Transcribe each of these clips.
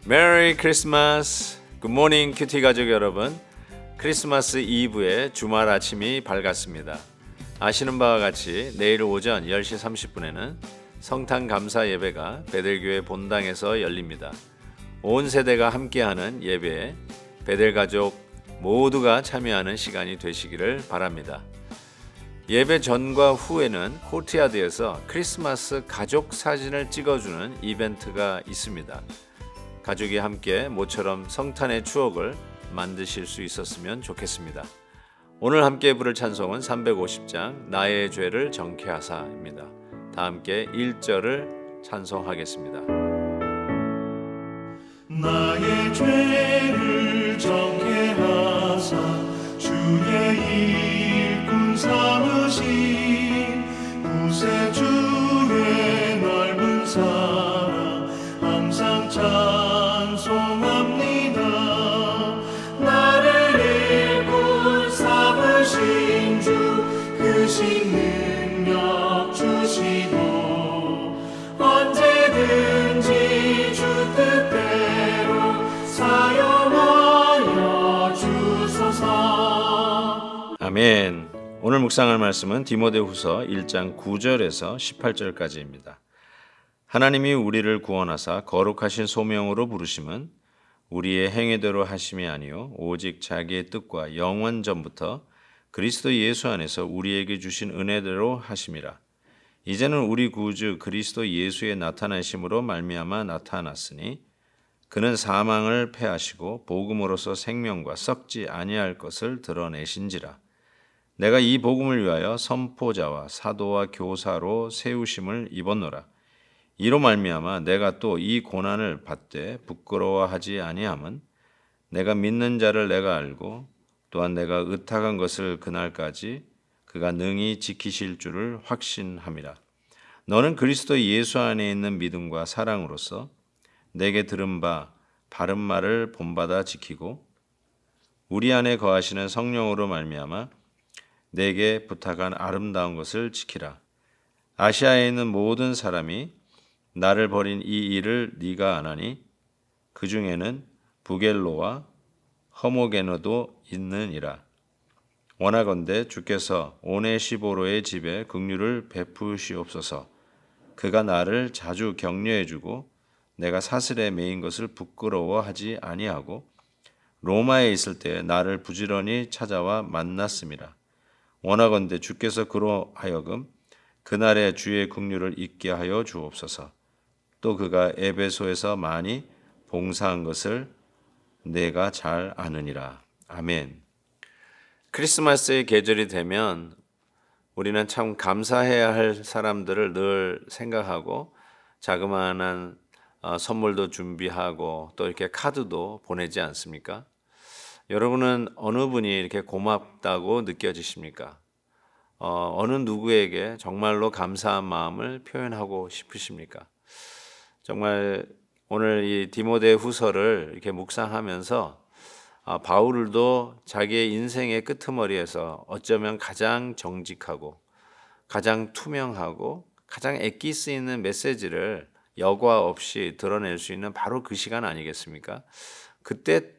메리 크리스마스! 굿모닝 큐티 가족 여러분, 크리스마스 이브의 주말 아침이 밝았습니다. 아시는 바와 같이 내일 오전 10시 30분에는 성탄 감사 예배가 베델교회 본당에서 열립니다. 온 세대가 함께하는 예배에 베델 가족 모두가 참여하는 시간이 되시기를 바랍니다. 예배 전과 후에는 코트야드에서 크리스마스 가족 사진을 찍어주는 이벤트가 있습니다. 가족이 함께 모처럼 성탄의 추억을 만드실 수 있었으면 좋겠습니다. 오늘 함께 부를 찬송은 350장 나의 죄를 정케하사입니다. 다 함께 1절을 찬송하겠습니다. 나의 죄를 정케하사 주의 일꾼 삼으신 구세주의 넓은 사랑 항상 찬송합니다. 나를 일꾼 삼으신 주 크신 능력 주시고 언제든지 주 뜻대로 사용하여 주소서. 아멘. 오늘 묵상할 말씀은 디모데후서 1장 9절에서 18절까지입니다. 하나님이 우리를 구원하사 거룩하신 소명으로 부르심은 우리의 행위대로 하심이 아니요 오직 자기의 뜻과 영원 전부터 그리스도 예수 안에서 우리에게 주신 은혜대로 하심이라. 이제는 우리 구주 그리스도 예수의 나타나심으로 말미암아 나타났으니 그는 사망을 패하시고 복음으로서 생명과 썩지 아니할 것을 드러내신지라. 내가 이 복음을 위하여 선포자와 사도와 교사로 세우심을 입었노라. 이로 말미암아 내가 또 이 고난을 받되 부끄러워하지 아니함은 내가 믿는 자를 내가 알고 또한 내가 의탁한 것을 그날까지 그가 능히 지키실 줄을 확신함이라. 너는 그리스도 예수 안에 있는 믿음과 사랑으로서 내게 들은 바 바른 말을 본받아 지키고 우리 안에 거하시는 성령으로 말미암아 내게 부탁한 아름다운 것을 지키라. 아시아에 있는 모든 사람이 나를 버린 이 일을 네가 아나니 그 중에는 부겔로와 허모게노도 있느니라. 원하건대 주께서 오네시보로의 집에 긍휼을 베푸시옵소서. 그가 나를 자주 격려해주고 내가 사슬에 매인 것을 부끄러워하지 아니하고 로마에 있을 때 나를 부지런히 찾아와 만났음이라. 원하건대 주께서 그로 하여금 그날의 주의 긍휼을 잊게 하여 주옵소서. 또 그가 에베소에서 많이 봉사한 것을 내가 잘 아느니라. 아멘. 크리스마스의 계절이 되면 우리는 참 감사해야 할 사람들을 늘 생각하고 자그마한 선물도 준비하고 또 이렇게 카드도 보내지 않습니까? 여러분은 어느 분이 이렇게 고맙다고 느껴지십니까? 어느 누구에게 정말로 감사한 마음을 표현하고 싶으십니까? 정말 오늘 이 디모데 후서를 이렇게 묵상하면서 바울도 자기의 인생의 끄트머리에서 어쩌면 가장 정직하고 가장 투명하고 가장 애기 쓰이는 메시지를 여과 없이 드러낼 수 있는 바로 그 시간 아니겠습니까? 그때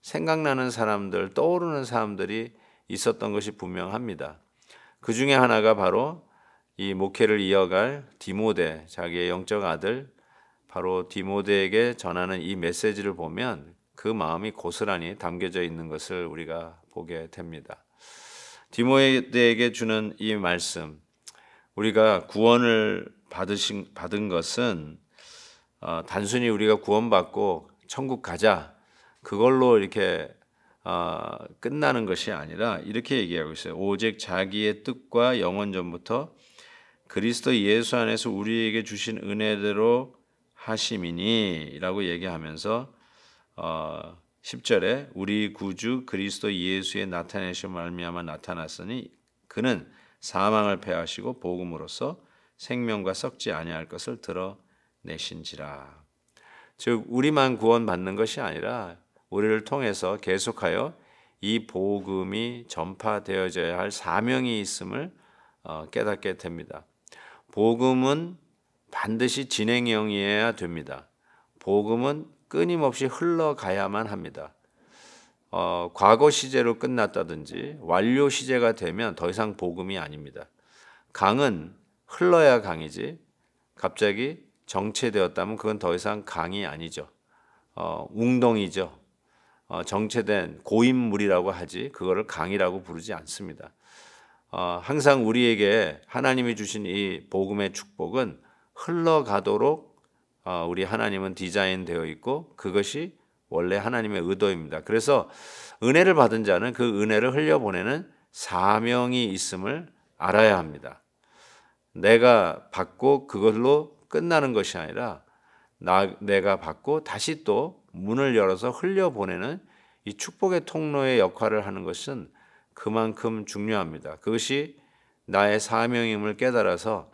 생각나는 사람들, 떠오르는 사람들이 있었던 것이 분명합니다. 그 중에 하나가 바로 이 목회를 이어갈 디모데, 자기의 영적 아들 바로 디모데에게 전하는 이 메시지를 보면 그 마음이 고스란히 담겨져 있는 것을 우리가 보게 됩니다. 디모데에게 주는 이 말씀, 우리가 구원을 받은 것은 단순히 우리가 구원받고 천국 가자 그걸로 이렇게 끝나는 것이 아니라 이렇게 얘기하고 있어요. 오직 자기의 뜻과 영원 전부터 그리스도 예수 안에서 우리에게 주신 은혜대로 하심이니 라고 얘기하면서 10절에 우리 구주 그리스도 예수의 나타내심을 말미암아 나타났으니 그는 사망을 패하시고 복음으로써 생명과 썩지 아니할 것을 드러내신지라. 즉 우리만 구원받는 것이 아니라 우리를 통해서 계속하여 이 복음이 전파되어져야 할 사명이 있음을 깨닫게 됩니다. 복음은 반드시 진행형이어야 됩니다. 복음은 끊임없이 흘러가야만 합니다. 과거 시제로 끝났다든지 완료 시제가 되면 더 이상 복음이 아닙니다. 강은 흘러야 강이지 갑자기 정체되었다면 그건 더 이상 강이 아니죠. 웅덩이죠. 정체된 고인물이라고 하지 그거를 강이라고 부르지 않습니다. 항상 우리에게 하나님이 주신 이 복음의 축복은 흘러가도록 우리 하나님은 디자인되어 있고 그것이 원래 하나님의 의도입니다. 그래서 은혜를 받은 자는 그 은혜를 흘려보내는 사명이 있음을 알아야 합니다. 내가 받고 그걸로 끝나는 것이 아니라 내가 받고 다시 또 문을 열어서 흘려보내는 이 축복의 통로의 역할을 하는 것은 그만큼 중요합니다. 그것이 나의 사명임을 깨달아서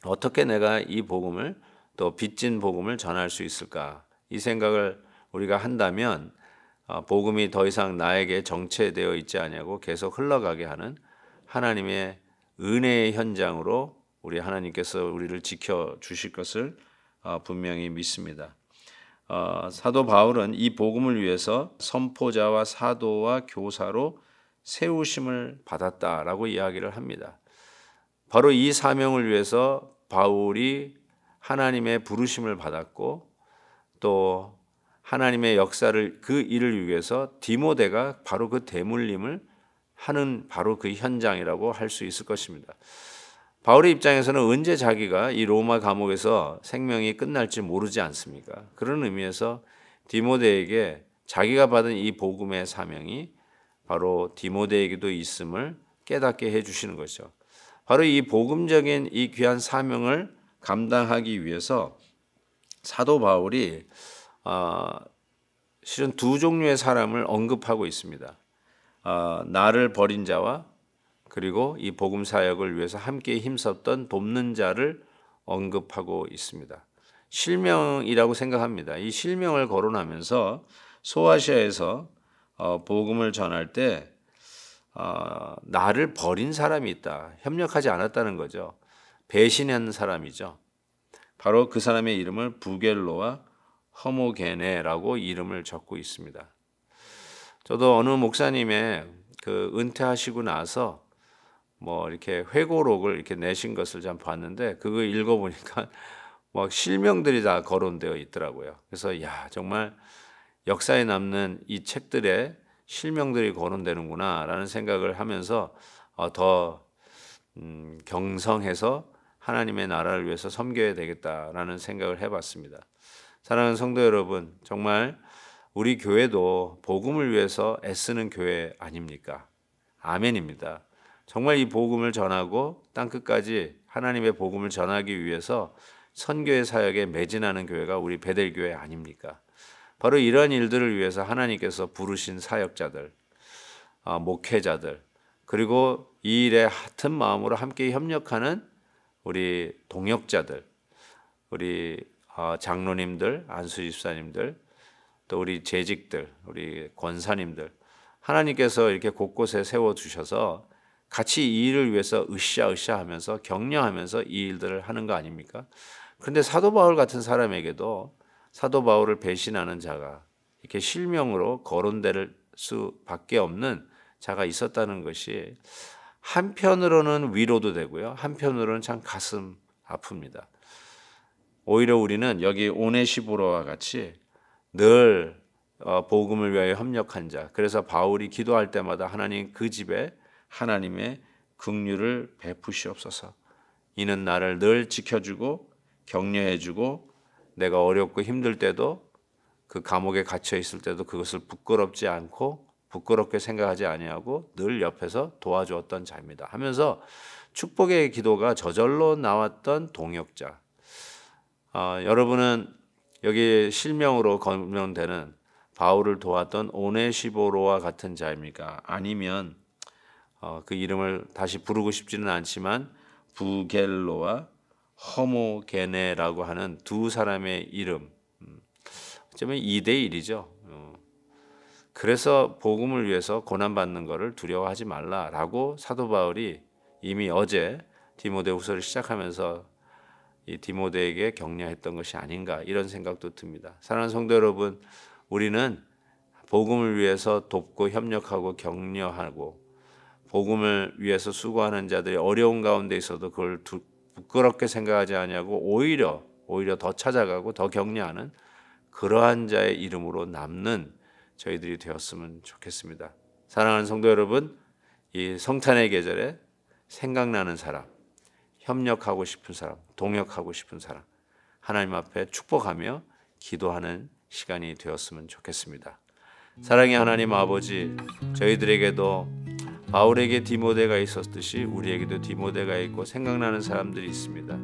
어떻게 내가 이 복음을 또 빚진 복음을 전할 수 있을까 이 생각을 우리가 한다면 복음이 더 이상 나에게 정체되어 있지 않냐고 계속 흘러가게 하는 하나님의 은혜의 현장으로 우리 하나님께서 우리를 지켜주실 것을 분명히 믿습니다. 사도 바울은 이 복음을 위해서 선포자와 사도와 교사로 세우심을 받았다라고 이야기를 합니다. 바로 이 사명을 위해서 바울이 하나님의 부르심을 받았고 또 하나님의 역사를 그 일을 위해서 디모데가 바로 그 대물림을 하는 바로 그 현장이라고 할 수 있을 것입니다. 바울의 입장에서는 언제 자기가 이 로마 감옥에서 생명이 끝날지 모르지 않습니까? 그런 의미에서 디모데에게 자기가 받은 이 복음의 사명이 바로 디모데에게도 있음을 깨닫게 해주시는 것이죠. 바로 이 복음적인 이 귀한 사명을 감당하기 위해서 사도 바울이 실은 두 종류의 사람을 언급하고 있습니다. 나를 버린 자와 그리고 이 복음 사역을 위해서 함께 힘썼던 돕는 자를 언급하고 있습니다. 실명이라고 생각합니다. 이 실명을 거론하면서 소아시아에서 복음을 전할 때 나를 버린 사람이 있다. 협력하지 않았다는 거죠. 배신한 사람이죠. 바로 그 사람의 이름을 부겔로와 허모게네라고 이름을 적고 있습니다. 저도 어느 목사님의 그 은퇴하시고 나서 뭐 이렇게 회고록을 이렇게 내신 것을 좀 봤는데 그거 읽어보니까 막 실명들이 다 거론되어 있더라고요. 그래서 야 정말 역사에 남는 이 책들에 실명들이 거론되는구나라는 생각을 하면서 더 경성해서 하나님의 나라를 위해서 섬겨야 되겠다라는 생각을 해봤습니다. 사랑하는 성도 여러분, 정말 우리 교회도 복음을 위해서 애쓰는 교회 아닙니까? 아멘입니다. 정말 이 복음을 전하고 땅끝까지 하나님의 복음을 전하기 위해서 선교의 사역에 매진하는 교회가 우리 베델교회 아닙니까? 바로 이러한 일들을 위해서 하나님께서 부르신 사역자들, 목회자들, 그리고 이 일에 같은 마음으로 함께 협력하는 우리 동역자들, 우리 장로님들, 안수집사님들, 또 우리 재직들, 우리 권사님들, 하나님께서 이렇게 곳곳에 세워주셔서 같이 이 일을 위해서 으쌰으쌰 하면서 격려하면서 이 일들을 하는 거 아닙니까? 그런데 사도 바울 같은 사람에게도 사도 바울을 배신하는 자가 이렇게 실명으로 거론될 수밖에 없는 자가 있었다는 것이 한편으로는 위로도 되고요. 한편으로는 참 가슴 아픕니다. 오히려 우리는 여기 오네시보로와 같이 늘 복음을 위하여 협력한 자, 그래서 바울이 기도할 때마다 하나님 그 집에 하나님의 긍휼을 베푸시옵소서. 이는 나를 늘 지켜주고 격려해주고 내가 어렵고 힘들 때도 그 감옥에 갇혀 있을 때도 그것을 부끄럽지 않고 부끄럽게 생각하지 아니하고 늘 옆에서 도와주었던 자입니다 하면서 축복의 기도가 저절로 나왔던 동역자. 여러분은 여기 실명으로 거명되는 바울을 도왔던 오네시보로와 같은 자입니까? 아니면 그 이름을 다시 부르고 싶지는 않지만 부겔로와 허모게네라고 하는 두 사람의 이름, 어쩌면 2대1이죠. 그래서 복음을 위해서 고난받는 것을 두려워하지 말라라고 사도 바울이 이미 어제 디모데후서를 시작하면서 이 디모데에게 격려했던 것이 아닌가, 이런 생각도 듭니다. 사랑하는 성도 여러분, 우리는 복음을 위해서 돕고 협력하고 격려하고 복음을 위해서 수고하는 자들이 어려운 가운데 있어도 그걸 부끄럽게 생각하지 않냐고 오히려 더 찾아가고 더 격려하는 그러한 자의 이름으로 남는 저희들이 되었으면 좋겠습니다. 사랑하는 성도 여러분, 이 성탄의 계절에 생각나는 사람, 협력하고 싶은 사람, 동역하고 싶은 사람, 하나님 앞에 축복하며 기도하는 시간이 되었으면 좋겠습니다. 사랑의 하나님 아버지, 저희들에게도 바울에게 디모데가 있었듯이 우리에게도 디모데가 있고 생각나는 사람들이 있습니다.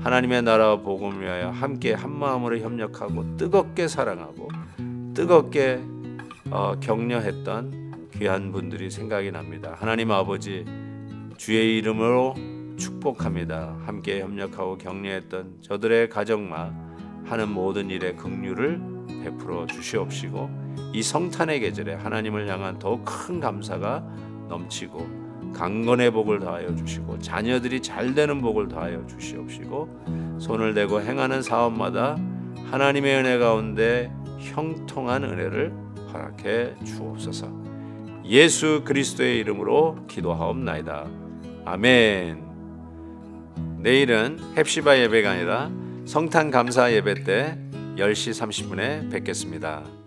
하나님의 나라와 복음을 위하여 함께 한마음으로 협력하고 뜨겁게 사랑하고 뜨겁게 격려했던 귀한 분들이 생각이 납니다. 하나님 아버지, 주의 이름으로 축복합니다. 함께 협력하고 격려했던 저들의 가정과 하는 모든 일에 긍휼을 베풀어 주시옵시고, 이 성탄의 계절에 하나님을 향한 더욱 큰 감사가 넘치고 강건의 복을 더하여 주시고 자녀들이 잘 되는 복을 더하여 주시옵시고, 손을 대고 행하는 사업마다 하나님의 은혜 가운데 형통한 은혜를 허락해 주옵소서. 예수 그리스도의 이름으로 기도하옵나이다. 아멘. 내일은 헵시바 예배가 아니라 성탄 감사 예배 때 10시 30분에 뵙겠습니다.